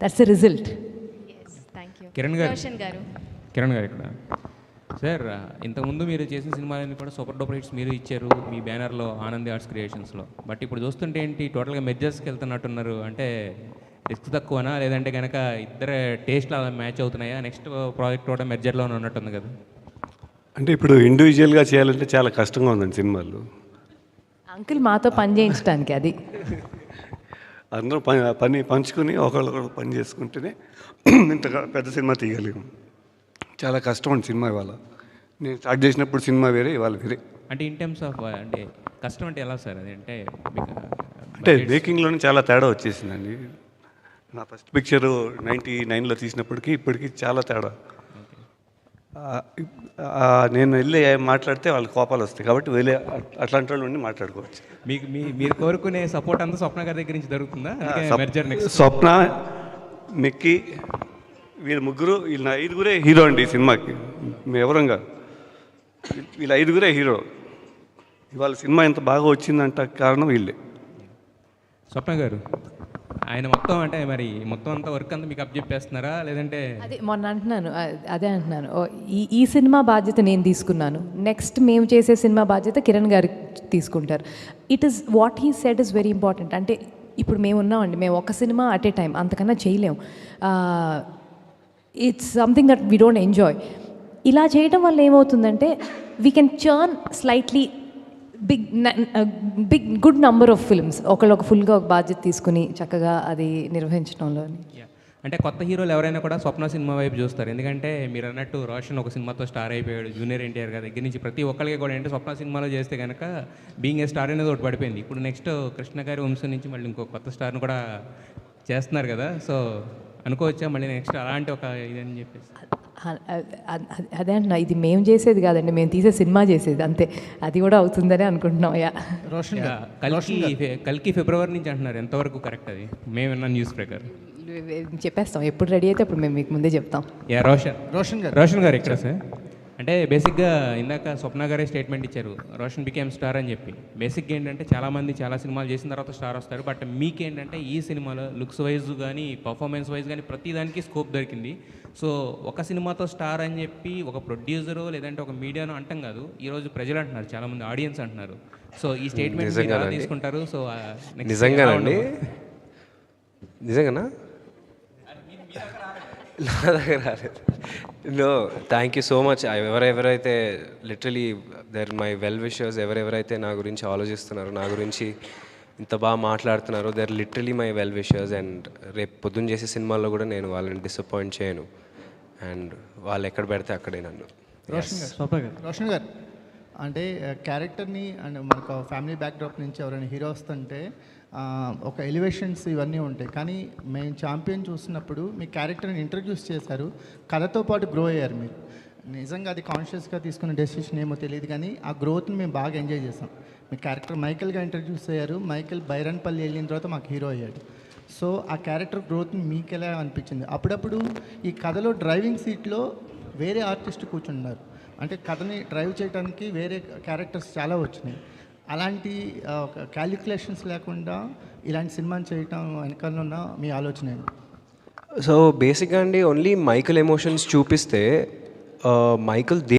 That's the result. Kiran గారు ఇక్కడ sir, ఇంతకుముందు మీరు చేసిన సినిమాలన్నీ కూడా సూపర్ డూపర్ హిట్స్ మీరు ఇచ్చారు మీ బ్యానర్లో ఆనంది ఆర్ట్స్ క్రియేషన్స్లో. బట్ ఇప్పుడు చూస్తుంటే ఏంటి టోటల్గా మెర్జర్స్కి వెళ్తున్నట్టున్నారు. అంటే రిస్క్ తక్కువనా, లేదంటే కనుక ఇద్దరు టేస్ట్లు అలా మ్యాచ్ అవుతున్నాయా? నెక్స్ట్ ప్రాజెక్ట్ కూడా మెర్జర్లోనే ఉన్నట్టుంది కదా. అంటే ఇప్పుడు ఇండివిజువల్గా చేయాలంటే చాలా కష్టంగా ఉందండి సినిమాలు. అంకుల్ మాతో పని చేయించడానికి అది అందరూ పని పంచుకొని ఒకళ్ళొకళ్ళు పని చేసుకుంటేనే ఇంత పెద్ద సినిమా తీయగలిగాం. చాలా కష్టం అండి సినిమా. ఇవాళ నేను స్టార్ట్ చేసినప్పుడు సినిమా వేరే, ఇవాళ వేరే. అంటే ఇన్ టర్మ్స్ ఆఫ్ అంటే కష్టం అంటే ఎలా సార్? అది అంటే మేకింగ్లోనే చాలా తేడా వచ్చేసిందండి. నా ఫస్ట్ పిక్చరు 99లో తీసినప్పటికీ ఇప్పటికీ చాలా తేడా. నేను వెళ్ళి మాట్లాడితే వాళ్ళ కోపాలు వస్తాయి కాబట్టి వెళ్ళి అట్లాంటి వాళ్ళు ఉండి మాట్లాడుకోవచ్చు. మీకు మీరు కోరుకునే సపోర్ట్ అంతా స్వప్న గారి దగ్గర నుంచి జరుగుతుందా? స్వప్న, మిక్కీ, వీళ్ళ ఐదుగురే హీరో అండి ఈ సినిమాకి. ఎవరంగా వీళ్ళ ఐదుగురే హీరో. ఇవాళ సినిమా ఎంత బాగా వచ్చిందంట కారణం వీళ్ళే. స్వప్న గారు ఆయన మొత్తం అంటే మరి మొత్తం అంతా వర్క్ అంతా మీకు అప్పచెప్పేస్తున్నారా, లేదంటే? అదే మొన్న అంటున్నాను, అదే అంటున్నాను. ఈ సినిమా బాధ్యత నేను తీసుకున్నాను, నెక్స్ట్ మేము చేసే సినిమా బాధ్యత కిరణ్ గారు తీసుకుంటారు. It is what he said is very important. అంటే ఇప్పుడు మేము ఉన్నామండి, మేము ఒక సినిమా అట్ ఏ టైం, అంతకన్నా చేయలేము. It's something that we don't enjoy. ఇలా చేయడం వల్ల ఏమవుతుందంటే we can churn slightly big good number of films ఒకళ్ళొక ఫుల్గా ఒక బాధ్యత తీసుకుని చక్కగా అది నిర్వహించడంలో. అంటే కొత్త హీరోలు ఎవరైనా కూడా స్వప్న సినిమా వైపు చూస్తారు. ఎందుకంటే మీరు అన్నట్టు రోషన్ ఒక సినిమాతో స్టార్ అయిపోయాడు, జూనియర్ ఎన్టీఆర్ గారి దగ్గర నుంచి ప్రతి ఒక్కరికి కూడా అంటే స్వప్న సినిమాలో చేస్తే కనుక బీయింగ్ ఏ స్టార్ అనేది ఒకటి పడిపోయింది. ఇప్పుడు నెక్స్ట్ కృష్ణ గారి వంశం నుంచి మళ్ళీ ఇంకో కొత్త స్టార్ను కూడా చేస్తున్నారు కదా. సో అనుకోవచ్చా మళ్ళీ నెక్స్ట్ అలాంటి ఒక ఇదని చెప్పేసి? అదే అంటున్నా, ఇది మేము చేసేది కాదండి, మేము తీసే సినిమా చేసేది అంతే. అది కూడా అవుతుందని అనుకుంటున్నాం. కల్కి ఫిబ్రవరి నుంచి అంటున్నారు, ఎంతవరకు కరెక్ట్ అది? మేము విన్న న్యూస్ ప్రకారం చెప్పేస్తాం, ఎప్పుడు రెడీ అయితే అప్పుడు మేము మీకు ముందే చెప్తాం. రోషన్ గారు ఇక్కడ సార్, అంటే బేసిక్గా ఇందాక స్వప్న గారే స్టేట్మెంట్ ఇచ్చారు, రోషన్ బికేమ్ స్టార్ అని చెప్పి. బేసిక్గా ఏంటంటే చాలామంది చాలా సినిమాలు చేసిన తర్వాత స్టార్ వస్తారు. బట్ మీకేంటంటే ఈ సినిమాలో లుక్స్ వైజ్ కానీ పర్ఫార్మెన్స్ వైజ్ కానీ ప్రతి దానికి స్కోప్ దొరికింది. సో ఒక సినిమాతో స్టార్ అని చెప్పి ఒక ప్రొడ్యూసరు లేదంటే ఒక మీడియాను అంటాం కాదు, ఈరోజు ప్రజలు అంటున్నారు, చాలామంది ఆడియన్స్ అంటున్నారు. సో ఈ స్టేట్మెంట్ ఎలా తీసుకుంటారు? సో నిజంగానా నా దగ్గర రాలేదు. No, thank you so much. ఎవరెవరైతే literally they're my well wishers, ఎవరెవరైతే నా గురించి ఆలోచిస్తున్నారు, నా గురించి ఇంత బాగా మాట్లాడుతున్నారు, they're literally my well wishers. And రేపు పొద్దున్న చేసే సినిమాల్లో కూడా నేను వాళ్ళని డిసప్పాయింట్ చేయను. అండ్ వాళ్ళు ఎక్కడ పెడితే అక్కడే నన్ను. రోషన్ గారు అంటే క్యారెక్టర్ని అండ్ మనకు ఫ్యామిలీ బ్యాక్డ్రాప్ నుంచి ఎవరైనా హీరో వస్తుంటే ఒక ఎలివేషన్స్ ఇవన్నీ ఉంటాయి. కానీ మేము ఛాంపియన్ చూసినప్పుడు మీ క్యారెక్టర్ని ఇంట్రడ్యూస్ చేశారు, కథతో పాటు గ్రో అయ్యారు మీరు. నిజంగా అది కాన్షియస్గా తీసుకున్న డెసిషన్ ఏమో తెలియదు, కానీ ఆ గ్రోత్ని మేము బాగా ఎంజాయ్ చేసాం. మీ క్యారెక్టర్ మైకల్గా ఇంట్రడ్యూస్ అయ్యారు, మైకల్ బైరన్పల్లి వెళ్ళిన తర్వాత మాకు హీరో అయ్యాడు. సో ఆ క్యారెక్టర్ గ్రోత్ని మీకు ఎలా అనిపించింది? అప్పుడప్పుడు ఈ కథలో డ్రైవింగ్ సీట్లో వేరే ఆర్టిస్ట్ కూర్చున్నారు, అంటే కథని డ్రైవ్ చేయడానికి వేరే క్యారెక్టర్స్ చాలా వచ్చినాయి. అలాంటి క్యాలిక్యులేషన్స్ లేకుండా ఇలాంటి సినిమాని చేయటం వెనకాల ఉన్న మీ ఆలోచన ఏంటి? సో బేసిక్గా అండి ఓన్లీ మైకల్ ఎమోషన్స్ చూపిస్తే మైకల్